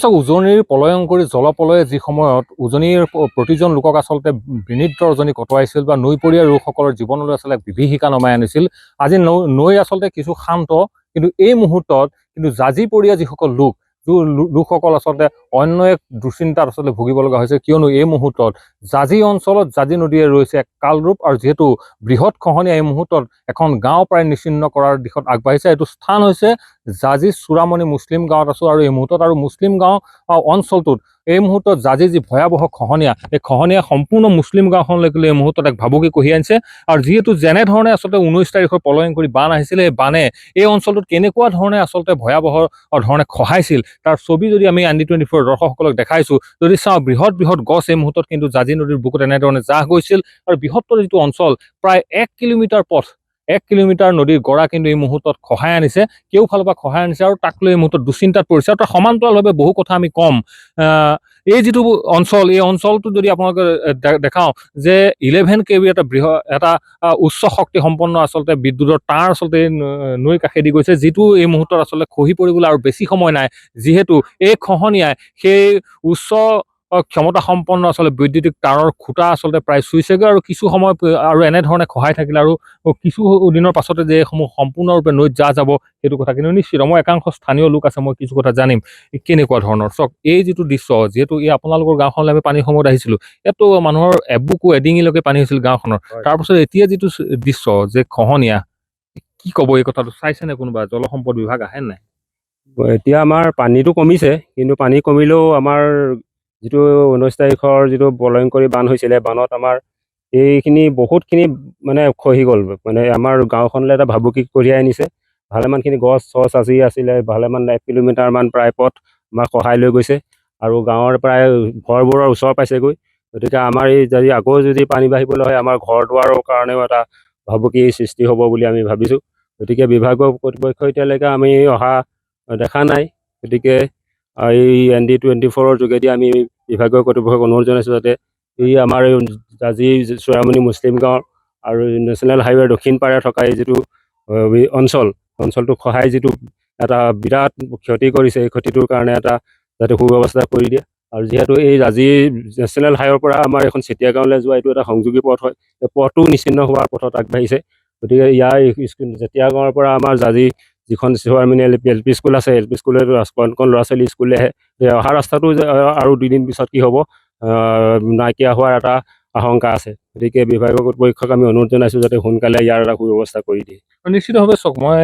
চাওক উজনিৰ পলয়ংকৰী জলপলয়ে যি সময়ত উজনিৰ প্ৰতিজন লোকক আচলতে বিনিদ্ৰ ৰজনী কটোৱাইছিল বা নৈপৰীয়া লোকসকলৰ জীৱনলৈ আচলতে বিভীষিকা নমাই আনিছিল। আজি নৈ আচলতে কিছু শান্ত, কিন্তু এই মুহূৰ্তত কিন্তু জাজিপৰীয়া যিসকল লোকসকল আচলতে অন্য এক দুশ্চিন্তাত আচলতে ভুগিব লগা হৈছে। কিয়নো এই মুহূৰ্তত জাজি অঞ্চলত জাজি নদীয়ে ৰৈছে এক কালৰূপ, আৰু যিহেতু বৃহৎ খহনীয়া এই মুহূৰ্তত এখন গাঁও প্ৰায় নিশ্চিহ্ন কৰাৰ দিশত আগবাঢ়িছে। এইটো স্থান হৈছে জাজি চূড়ামণি মুছলিম গাঁৱত আছো আৰু এই মুহূৰ্তত, আৰু মুছলিম গাঁও অঞ্চলটোত এই মুহূৰ্তত জাজি যি ভয়াৱহ খহনীয়া, এই খহনীয়া সম্পূৰ্ণ মুছলিম গাঁওখনলৈকে এই মুহূৰ্তত এক ভাবুকি কঢ়িয়াই আনিছে। আৰু যিহেতু যেনেধৰণে আচলতে 19 তাৰিখৰ পলয়ংকৰী বান আহিছিলে, এই বানে এই অঞ্চলটোত কেনেকুৱা ধৰণে আচলতে ভয়াৱহ ধৰণে খহাইছিল তাৰ ছবি যদি আমি ND24 দৰ্শকসকলক দেখাইছো, যদি চাওঁ বৃহৎ বৃহৎ গছ এই মুহূৰ্তত কিন্তু জাজি নদীৰ বুকুত এনেধৰণে জাহ গৈছিল। আৰু বৃহত্তৰ যিটো অঞ্চল, প্ৰায় 1 কিলোমিটাৰ পথ, 1 কিলোমিটাৰ নদীৰ গৰা কিন্তু এই মুহূৰ্তত খহাই আনিছে, কেওফালৰ পৰা খহাই আনিছে, আৰু তাক লৈ এই মুহূৰ্তত দুশ্চিন্তাত পৰিছে। আৰু তাৰ সমান্তৰালভাৱে বহু কথা আমি কম। এই যিটো অঞ্চল, এই অঞ্চলটো যদি আপোনালোকে দেখাওঁ যে 11 kV এটা উচ্চ শক্তি সম্পন্ন আচলতে বিদ্যুতৰ তাঁৰ আচলতে নৈ কাষেদি গৈছে, যিটো এই মুহূৰ্তত আচলতে খহি পৰিবলৈ আৰু বেছি সময় নাই, যিহেতু এই খহনীয়াই সেই উচ্চ ক্ষমতা সম্পন্ন আচলতে বৈদ্যুতিক তাঁৰৰ খুঁটা আচলতে প্ৰায় চুইছেগৈ, আৰু কিছু সময় আৰু এনেধৰণে খহাই থাকিলে আৰু কিছু দিনৰ পাছতে যে এইসমূহ সম্পূৰ্ণৰূপে নৈত যা যাব সেইটো কথা কিন্তু নিশ্চিত। মই একাংশ স্থানীয় লোক আছে, মই কিছু কথা জানিম কেনেকুৱা ধৰণৰ। চাওক এই যিটো দৃশ্য, যিহেতু এই আপোনালোকৰ গাঁওখনলৈ আমি পানীৰ সময়ত আহিছিলো, ইয়াতো মানুহৰ এবুকু এডিঙিলৈকে পানী হৈছিল গাঁওখনৰ। তাৰপাছত এতিয়া যিটো দৃশ্য যে খহনীয়া, কি ক'ব এই কথাটো? চাইছেনে কোনোবা? জলসম্পদ বিভাগ আহে নাই? এতিয়া আমাৰ পানীটো কমিছে, কিন্তু পানী কমিলেও আমাৰ যিটো 19 তাৰিখৰ যিটো পলয়ংকৰী বান হৈছিলে, বানত আমাৰ এইখিনি বহুতখিনি মানে খহি গ'ল। মানে আমাৰ গাঁওখনলৈ এটা ভাবুকি কঢ়িয়াই আনিছে। ভালেমানখিনি গছ চছ আজি আছিলে, ভালেমান 1 কিলোমিটাৰমান প্ৰায় পথ আমাৰ খহাই লৈ গৈছে, আৰু গাঁৱৰ প্ৰায় ঘৰবোৰৰ ওচৰ পাইছেগৈ। গতিকে আমাৰ এই যদি আকৌ যদি পানী বাঢ়িবলৈ হয়, আমাৰ ঘৰ দুৱাৰৰ কাৰণেও এটা ভাবুকি সৃষ্টি হ'ব বুলি আমি ভাবিছোঁ। গতিকে বিভাগৰ কৰ্তৃপক্ষ এতিয়ালৈকে আমি অহা দেখা নাই। গতিকে এই ND24 যোগেদি আমি বিভাগীয় কৰ্তৃপক্ষক অনুৰোধ জনাইছোঁ যাতে এই আমাৰ এই জাজি চূড়ামণি মুছলিম গাঁৱৰ আৰু নেশ্যনেল হাইৱে দক্ষিণ পাৰে থকা এই যিটো অঞ্চলটো খহাই যিটো এটা বিৰাট ক্ষতি কৰিছে, এই ক্ষতিটোৰ কাৰণে এটা যাতে সুব্যৱস্থা কৰি দিয়ে। আৰু যিহেতু এই জাজি নেশ্যনেল হাইৱেৰ পৰা আমাৰ এখন চেতিয়া গাঁৱলৈ যোৱা এইটো এটা সংযোগী পথ হয়, এই পথটো নিশ্চিন্ন হোৱাৰ পথত আগবাঢ়িছে। গতিকে ইয়াৰ চেতিয়া গাঁৱৰ পৰা আমাৰ জাজি যিখন চূড়ামণি LP স্কুল আছে, LP স্কুলে কণ ল'ৰা ছোৱালী স্কুললৈ আহে, অহা ৰাস্তাটো আৰু 2 দিন পিছত কি হ'ব নাইকিয়া হোৱাৰ এটা আশংকা আছে। গতিকে বিভাগীয় কৰ্তৃপক্ষক আমি অনুৰোধ জনাইছোঁ যাতে সোনকালে ইয়াৰ এটা সুব্যৱস্থা কৰি দিয়ে। নিশ্চিতভাৱে চাওক, মই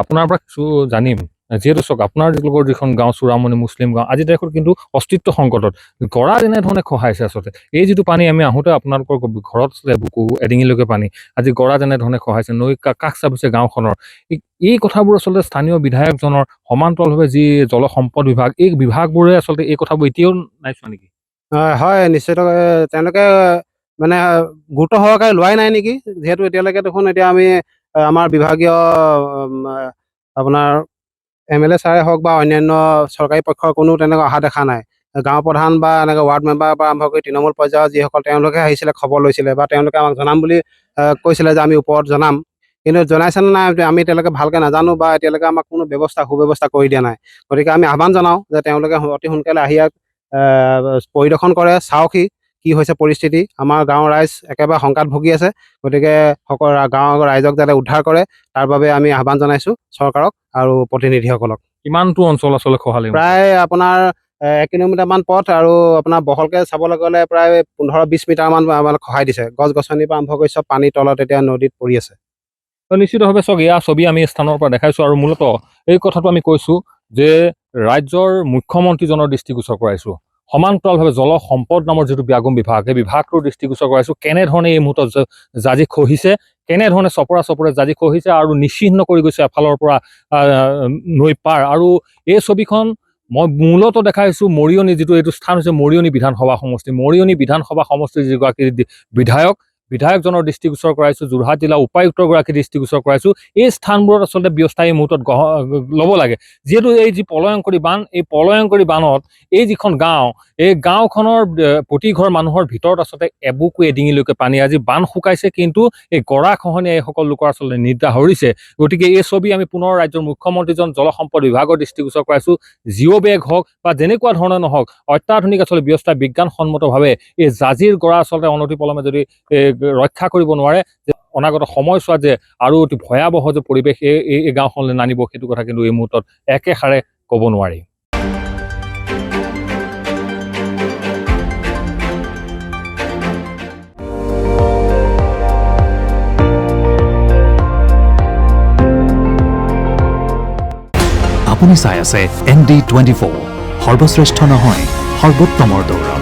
আপোনাৰ পৰা কিছু জানিম। যিহেতু চাওক আপোনাৰ যিলোকৰ যিখন গাঁও চূড়ামণি মুছলিম গাঁও, আজি তাৰিখত কিন্তু অস্তিত্ব সংকটত, গৰা এনেধৰণে খহাইছে। আচলতে এই যিটো পানী আমি আহোঁতে আপোনালোকৰ ঘৰত বুকু এডিঙিলৈকে পানী, আজি গৰা যেনেধৰণে খহাইছে, নৈ কাষ চাপিছে গাঁওখনৰ, এই কথাবোৰ আচলতে স্থানীয় বিধায়কজনৰ সমান্তৰালভাৱে যি জলসম্পদ বিভাগ, এই বিভাগবোৰে আচলতে এই কথাবোৰ এতিয়াও নাই চোৱা নেকি? হয়, নিশ্চিত তেওঁলোকে মানে গুৰুত্ব সহকাৰে লোৱাই নাই নেকি। যিহেতু এতিয়ালৈকে দেখোন এতিয়া আমি আমাৰ বিভাগীয় আপোনাৰ MLA ছাৰে হওক বা অন্যান্য চৰকাৰী পক্ষৰ কোনো তেনেকৈ অহা দেখা নাই। গাঁও প্ৰধান বা এনেকৈ ৱাৰ্ড মেম্বাৰৰ পৰা আৰম্ভ কৰি তৃণমূল পৰ্যায়ৰ যিসকল তেওঁলোকে আহিছিলে, খবৰ লৈছিলে বা তেওঁলোকে আমাক জনাম বুলি কৈছিলে যে আমি ওপৰত জনাম, কিন্তু জনাইছেনে নাই আমি এতিয়ালৈকে ভালকৈ নাজানো, বা এতিয়ালৈকে আমাক কোনো সুব্যৱস্থা কৰি দিয়া নাই। গতিকে আমি আহ্বান জনাওঁ যে তেওঁলোকে অতি সোনকালে আহি ইয়াক পৰিদৰ্শন কৰে, চাওকহি কি হৈছে পৰিস্থিতি। আমাৰ গাঁৱৰ ৰাইজ একেবাৰে শংকাত ভুগি আছে। গতিকে গাঁৱৰ ৰাইজক যাতে উদ্ধাৰ কৰে, তাৰ বাবে আমি আহ্বান জনাইছোঁ চৰকাৰক আৰু প্ৰতিনিধিসকলক। কিমানটো অঞ্চল আচলতে খহালে? প্ৰায় আপোনাৰ 1 কিলোমিটাৰমান পথ, আৰু আপোনাৰ বহলকৈ চাবলৈ গ'লে প্ৰায় 15-20 মিটাৰমান খহাই দিছে। গছ গছনিৰ পৰা আৰম্ভ কৰি চব পানীৰ তলত এতিয়া নদীত পৰি আছে। নিশ্চিতভাৱে চাওক, এয়া ছবি আমি স্থানৰ পৰা দেখাইছোঁ, আৰু মূলতঃ এই কথাটো আমি কৈছোঁ যে ৰাজ্যৰ মুখ্যমন্ত্ৰীজনৰ দৃষ্টিগোচৰ কৰাইছোঁ। সমান্তৰালভাৱে জলসম্পদ নামৰ যিটো বিভাগ, সেই বিভাগটোৰ দৃষ্টিগোচৰ কৰাইছোঁ। কেনেধৰণে এই মুহূৰ্তত জাজি খহিছে, কেনেধৰণে চপৰে জাজি খহিছে আৰু নিশ্চিহ্ন কৰি গৈছে এফালৰ পৰা নৈ পাৰ। আৰু এই ছবিখন মই মূলতঃ দেখাইছোঁ মৰিয়নি, যিটো এইটো স্থান হৈছে মৰিয়নি বিধানসভা সমষ্টি। মৰিয়নি বিধানসভা সমষ্টিৰ যিগৰাকী বিধায়ক, বিধায়কজনৰ দৃষ্টিগোচৰ কৰাইছোঁ, যোৰহাট জিলা উপায়ুক্তগৰাকী দৃষ্টিগোচৰ কৰাইছোঁ। এই স্থানবোৰত আচলতে ব্যৱস্থা এই মুহূৰ্তত ল'ব লাগে, যিহেতু এই যি পলয়ংকৰী বান্ধ, এই পলয়ংকৰী বান্ধত এই যিখন গাঁও, এই গাঁওখনৰ প্ৰতি ঘৰ মানুহৰ ভিতৰত আচলতে এবুকু এডিঙিলৈকে পানী। আজি বান্ধ শুকাইছে, কিন্তু এই গৰা খহনীয়া এইসকল লোকৰ আচলতে নিদ্ৰা হৰিছে। গতিকে এই ছবি আমি পুনৰ ৰাজ্যৰ মুখ্যমন্ত্ৰীজন, জলসম্পদ বিভাগৰ দৃষ্টিগোচৰ কৰাইছোঁ। জিঅ' বেগ হওক বা যেনেকুৱা ধৰণৰ নহওক, অত্যাধুনিক আচলতে ব্যৱস্থা বিজ্ঞানসন্মতভাৱে এই জাজিৰ গৰা আচলতে অনতিপলমে যদি ৰক্ষা কৰিব নোৱাৰে, যে অনাগত সময়ছোৱাত যে আৰু অতি ভয়াৱহ যে পৰিৱেশ এই গাঁওখনলৈ নানিব, সেইটো কথা কিন্তু এই মুহূৰ্তত একেষাৰে ক'ব নোৱাৰি। আপুনি চাই আছে ND24, সৰ্বশ্ৰেষ্ঠ নহয় সৰ্বোত্তমৰ দৌৰ।